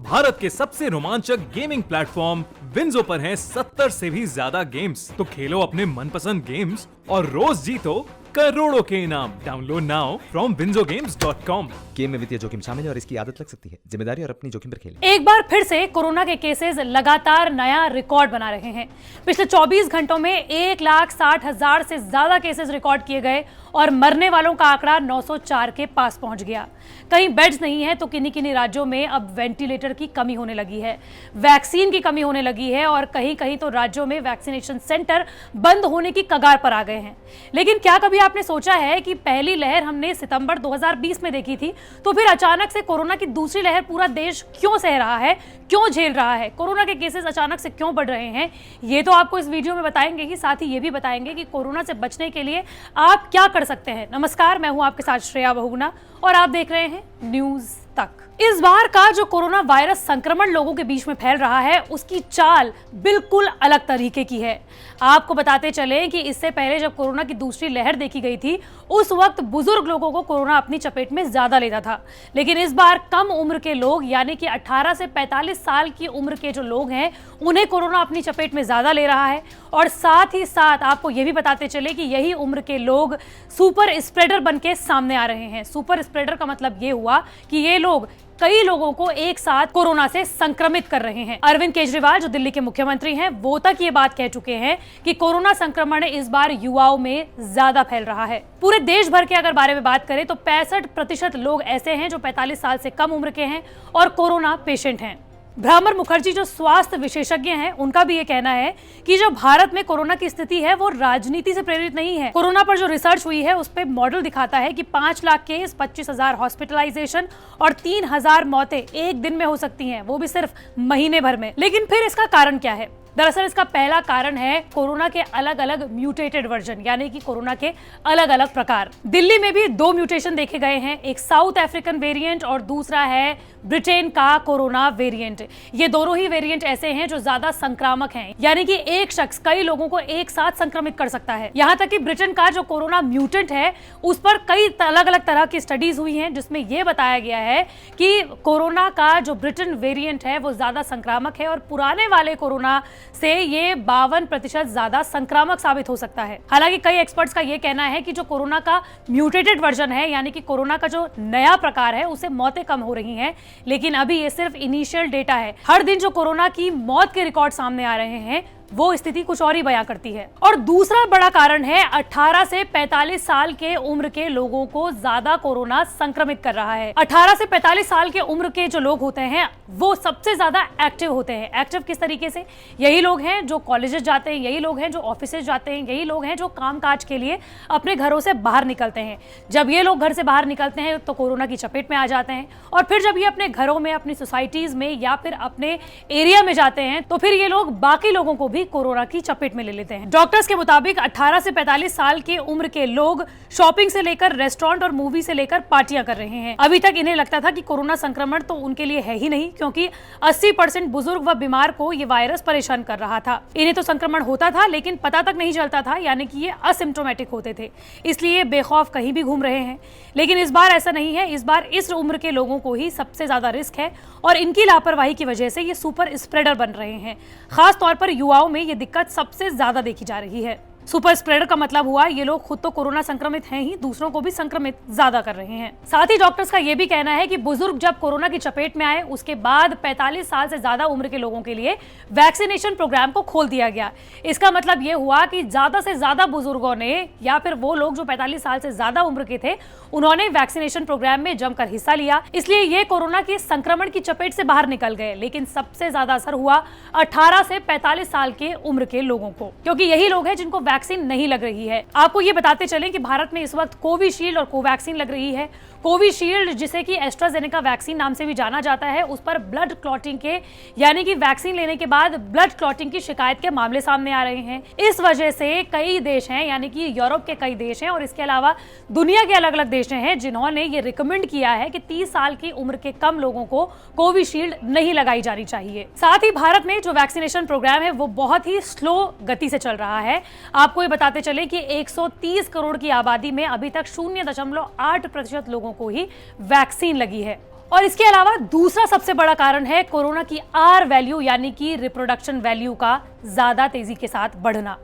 भारत के सबसे रोमांचक गेमिंग प्लेटफॉर्म विंजो पर हैं 70 से भी ज्यादा गेम्स। तो खेलो अपने मनपसंद गेम्स और रोज जीतो करोड़ों के इनाम। Download now from winzogames.com। Game में वित्तीय जोखिम शामिल है और इसकी आदत लग सकती है। जिम्मेदारी और अपनी जोखिम पर खेलें। एक बार फिर से कोरोना के केसेस लगातार नया रिकॉर्ड बना रहे हैं। पिछले 24 घंटों में 1,60,000 से ज्यादा केसेस रिकॉर्ड किए गए और मरने वालों का आंकड़ा 904 के पास पहुंच गया। कहीं बेड्स नहीं है तो किन्हीं राज्यों में अब वेंटिलेटर की कमी होने लगी है, वैक्सीन की कमी होने लगी है और कहीं कहीं तो राज्यों में वैक्सीनेशन सेंटर बंद होने की कगार पर आ गए हैं। लेकिन क्या कभी आपने सोचा है कि पहली लहर हमने सितंबर 2020 में देखी थी, तो फिर अचानक से कोरोना की दूसरी लहर पूरा देश क्यों सह रहा है, क्यों झेल रहा है, कोरोना के केसेस अचानक से क्यों बढ़ रहे हैं, ये तो आपको इस वीडियो में बताएंगे ही। साथ ही ये भी बताएंगे कि कोरोना से बचने के लिए आप क्या कर सकते हैं। नमस्कार, मैं हूं आपके साथ श्रेया बहुगुणा और आप देख रहे हैं न्यूज तक। इस बार का जो कोरोना वायरस संक्रमण लोगों के बीच में फैल रहा है, उसकी चाल बिल्कुल अलग तरीके की है। आपको बताते चलें कि इससे पहले जब कोरोना की दूसरी लहर देखी गई थी, उस वक्त बुजुर्ग लोगों को कोरोना अपनी चपेट में ज्यादा लेता था। लेकिन इस बार कम उम्र के लोग यानी कि 18 से 45 साल की उम्र के जो लोग हैं, उन्हें कोरोना अपनी चपेट में ज्यादा ले रहा है। और साथ ही साथ आपको यह भी बताते चले कि यही उम्र के लोग सुपर स्प्रेडर बन के सामने आ रहे हैं। सुपर स्प्रेडर का मतलब ये हुआ कि ये लोग कई लोगों को एक साथ कोरोना से संक्रमित कर रहे हैं। अरविंद केजरीवाल जो दिल्ली के मुख्यमंत्री हैं, वो तक ये बात कह चुके हैं कि कोरोना संक्रमण इस बार युवाओं में ज्यादा फैल रहा है। पूरे देश भर के अगर बारे में बात करें तो 65% लोग ऐसे हैं जो 45 साल से कम उम्र के हैं और कोरोना पेशेंट हैं। भ्रामर मुखर्जी जो स्वास्थ्य विशेषज्ञ हैं, उनका भी ये कहना है कि जो भारत में कोरोना की स्थिति है वो राजनीति से प्रेरित नहीं है। कोरोना पर जो रिसर्च हुई है उस पे मॉडल दिखाता है कि 5 लाख केस, 25,000 हॉस्पिटलाइजेशन और 3,000 मौतें एक दिन में हो सकती हैं, वो भी सिर्फ महीने भर में। लेकिन फिर इसका कारण क्या है? दरअसल इसका पहला कारण है कोरोना के अलग अलग म्यूटेटेड वर्जन, यानी कि कोरोना के अलग अलग प्रकार। दिल्ली में भी 2 म्यूटेशन देखे गए हैं, एक साउथ अफ्रीकन वेरिएंट और दूसरा है ब्रिटेन का कोरोना वेरिएंट। ये दोनों ही वेरिएंट ऐसे हैं जो ज्यादा संक्रामक हैं, यानी कि एक शख्स कई लोगों को एक साथ संक्रमित कर सकता है। यहाँ तक कि ब्रिटेन का जो कोरोना म्यूटेंट है उस पर कई अलग अलग तरह की स्टडीज हुई हैं, जिसमें यह बताया गया है कि कोरोना का जो ब्रिटेन वेरिएंट है वो ज्यादा संक्रामक है और पुराने वाले कोरोना से ये 52% ज्यादा संक्रामक साबित हो सकता है। हालांकि कई एक्सपर्ट्स का ये कहना है कि जो कोरोना का म्यूटेटेड वर्जन है, यानी कि कोरोना का जो नया प्रकार है, उससे मौतें कम हो रही हैं, लेकिन अभी ये सिर्फ इनिशियल डेटा है। हर दिन जो कोरोना की मौत के रिकॉर्ड सामने आ रहे हैं वो स्थिति कुछ और ही बयां करती है। और दूसरा बड़ा कारण है 18 से 45 साल के उम्र के लोगों को ज्यादा कोरोना संक्रमित कर रहा है। 18 से 45 साल के उम्र के जो लोग होते हैं वो सबसे ज्यादा एक्टिव होते हैं। एक्टिव किस तरीके से? यही लोग हैं जो कॉलेजेस जाते हैं, यही लोग हैं जो ऑफिसेज जाते हैं, यही लोग हैं जो कामकाज के लिए अपने घरों से बाहर निकलते हैं। जब ये लोग घर से बाहर निकलते हैं तो कोरोना की चपेट में आ जाते हैं और फिर जब ये अपने घरों में, अपनी सोसाइटीज में या फिर अपने एरिया में जाते हैं तो फिर ये लोग बाकी लोगों को भी कोरोना की चपेट में ले लेते हैं। डॉक्टर्स के मुताबिक 18 से 45 साल के उम्र के लोग शॉपिंग से लेकर रेस्टोरेंट और मूवी से लेकर पार्टियां कर रहे हैं। अभी तक इन्हें लगता था कि कोरोना संक्रमण तो उनके लिए है ही नहीं, क्योंकि 80% बुजुर्ग व बीमार को ये वायरस परेशान कर रहा था। इन्हें तो संक्रमण होता था लेकिन पता तक नहीं चलता था, यानी कि ये असिम्प्टोमेटिक होते थे, इसलिए बेखौफ कहीं भी घूम रहे हैं। लेकिन इस बार ऐसा नहीं है। इस बार इस उम्र के लोगों को ही सबसे ज्यादा रिस्क है और इनकी लापरवाही की वजह से ये सुपर स्प्रेडर बन रहे हैं। खास तौर पर युवाओं में ये दिक्कत सबसे ज्यादा देखी जा रही है। सुपर स्प्रेडर का मतलब हुआ ये लोग खुद तो कोरोना संक्रमित हैं ही, दूसरों को भी संक्रमित ज्यादा कर रहे हैं। साथ ही डॉक्टर्स का ये भी कहना है कि बुजुर्ग जब कोरोना की चपेट में आए उसके बाद 45 साल से ज्यादा उम्र के लोगों के लिए वैक्सीनेशन प्रोग्राम को खोल दिया गया। इसका मतलब ये हुआ कि ज्यादा से ज्यादा बुजुर्गों ने या फिर वो लोग जो 45 साल से ज्यादा उम्र के थे, उन्होंने वैक्सीनेशन प्रोग्राम में जमकर हिस्सा लिया, इसलिए ये कोरोना के संक्रमण की चपेट से बाहर निकल गए। लेकिन सबसे ज्यादा असर हुआ 18 से 45 साल के उम्र के लोगों को, क्योंकि यही लोग हैं जिनको वैक्सीन नहीं लग रही है। आपको ये बताते चलें कि भारत में इस वक्त कोविशील्ड और कोवैक्सीन लग रही है। कोविशील्ड, जिसे कि एस्ट्राजेनेका वैक्सीन नाम से भी जाना जाता है, उस पर ब्लड क्लॉटिंग के, यानी कि वैक्सीन लेने के बाद ब्लड क्लॉटिंग की शिकायत के मामले सामने आ रहे हैं। इस वजह से कई देश हैं, यानी कि यूरोप के कई देश हैं और इसके अलावा दुनिया के अलग अलग देश हैं जिन्होंने ये रिकमेंड किया है कि 30 साल की उम्र के कम लोगों को कोविशील्ड नहीं लगाई जानी चाहिए। साथ ही भारत में जो वैक्सीनेशन प्रोग्राम है वो बहुत ही स्लो गति से चल रहा है। आपको ये बताते चले कि 130 करोड़ की आबादी में अभी तक 0.8% लोगों को ही वैक्सीन लगी है। और इसके अलावा दूसरा सबसे बड़ा कारण है कोरोना की आर वैल्यू यानी कि रिप्रोडक्शन वैल्यू का ज्यादा तेजी के साथ बढ़ना।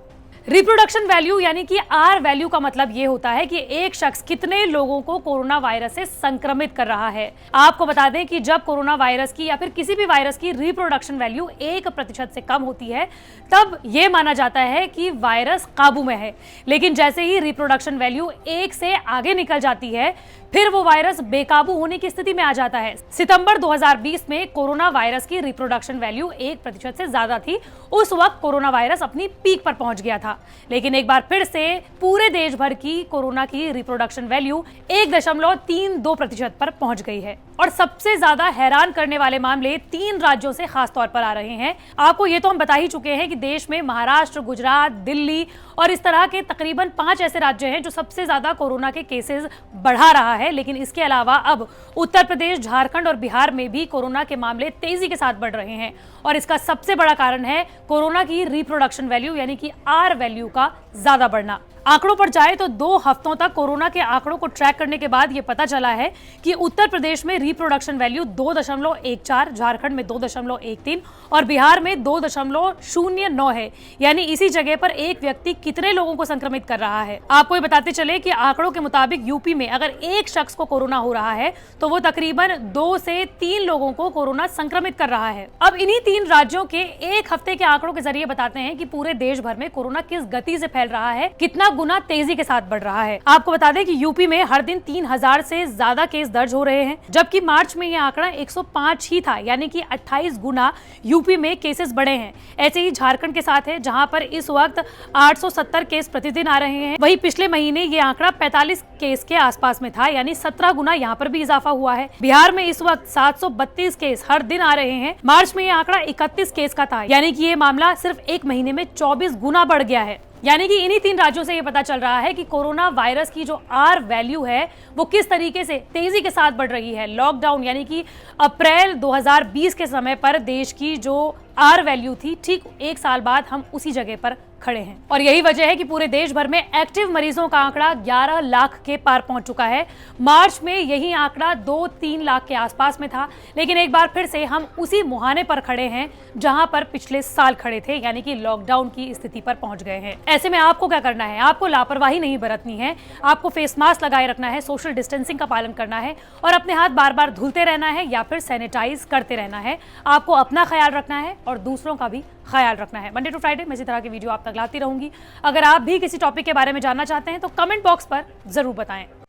रिप्रोडक्शन वैल्यू यानी कि आर वैल्यू का मतलब यह होता है कि एक शख्स कितने लोगों को कोरोना वायरस से संक्रमित कर रहा है। आपको बता दें कि जब कोरोना वायरस की या फिर किसी भी वायरस की रिप्रोडक्शन वैल्यू 1% से कम होती है तब यह माना जाता है कि वायरस काबू में है, लेकिन जैसे ही रिप्रोडक्शन वैल्यू 1 से आगे निकल जाती है फिर वो वायरस बेकाबू होने की स्थिति में आ जाता है। सितंबर 2020 में कोरोना वायरस की रिप्रोडक्शन वैल्यू 1% से ज्यादा थी। उस वक्त कोरोना वायरस अपनी पीक पर पहुंच गया था, लेकिन एक बार फिर से पूरे देश भर की कोरोना की रिप्रोडक्शन वैल्यू 1.32% पर पहुंच गई है। और सबसे ज्यादा हैरान करने वाले मामले 3 राज्यों से खास तौर पर आ रहे हैं। आपको ये तो हम बता ही चुके हैं कि देश में महाराष्ट्र, गुजरात, दिल्ली और इस तरह के तकरीबन 5 ऐसे राज्य हैं जो सबसे ज्यादा कोरोना के केसेस बढ़ा रहा है, लेकिन इसके अलावा अब उत्तर प्रदेश, झारखंड और बिहार में भी कोरोना के मामले तेजी के साथ बढ़ रहे हैं। और इसका सबसे बड़ा कारण है कोरोना की रिप्रोडक्शन वैल्यू यानी कि आर वैल्यू का ज्यादा बढ़ना। आंकड़ों पर जाए तो 2 हफ्तों तक कोरोना के आंकड़ों को ट्रैक करने के बाद यह पता चला है कि उत्तर प्रदेश में रिप्रोडक्शन वैल्यू 2.14, झारखंड में 2.13 और बिहार में 2.09 है। यानी इसी जगह पर एक व्यक्ति कितने लोगों को संक्रमित कर रहा है। आपको ये बताते चले कि आंकड़ों के मुताबिक यूपी में अगर एक शख्स को कोरोना हो रहा है तो वो तकरीबन 2 से 3 लोगों को कोरोना संक्रमित कर रहा है। अब इन्हीं 3 राज्यों के एक हफ्ते के आंकड़ों के जरिए बताते हैं कि पूरे देश भर में कोरोना किस गति से फैल रहा है, कितना गुना तेजी के साथ बढ़ रहा है। आपको बता दें कि यूपी में हर दिन 3000 से ज्यादा केस दर्ज हो रहे हैं, जबकि मार्च में यह आंकड़ा 105 ही था, यानी कि 28 गुना यूपी में केसेस बढ़े हैं। ऐसे ही झारखंड के साथ है, जहां पर इस वक्त 870 केस प्रतिदिन आ रहे हैं। वहीं पिछले महीने ये आंकड़ा 45 केस के आसपास में था, यानी 17 गुना यहाँ पर भी इजाफा हुआ है। बिहार में इस वक्त 732 केस हर दिन आ रहे हैं। मार्च में यह आंकड़ा 31 केस का था, यानी कि ये मामला सिर्फ एक महीने में 24 गुना बढ़ गया है। यानी कि इन्हीं 3 राज्यों से ये पता चल रहा है कि कोरोना वायरस की जो आर वैल्यू है वो किस तरीके से तेजी के साथ बढ़ रही है। लॉकडाउन यानी कि अप्रैल 2020 के समय पर देश की जो आर वैल्यू थी, ठीक 1 साल बाद हम उसी जगह पर खड़े हैं। और यही वजह है कि पूरे देश भर में एक्टिव मरीजों का आंकड़ा 11 लाख के पार पहुंच चुका है। मार्च में यही आंकड़ा 2-3 लाख के आसपास में था, लेकिन एक बार फिर से हम उसी मुहाने पर खड़े हैं जहां पर पिछले साल खड़े थे, यानी कि लॉकडाउन की स्थिति पर पहुंच गए हैं। ऐसे में आपको क्या करना है? आपको लापरवाही नहीं बरतनी है, आपको फेस मास्क लगाए रखना है, सोशल डिस्टेंसिंग का पालन करना है और अपने हाथ बार बार धुलते रहना है या फिर सैनिटाइज करते रहना है। आपको अपना ख्याल रखना है और दूसरों का भी ख्याल रखना है। मंडे टू फ्राइडे मैं इसी तरह की वीडियो आप तक लाती रहूंगी। अगर आप भी किसी टॉपिक के बारे में जानना चाहते हैं तो कमेंट बॉक्स पर जरूर बताएं।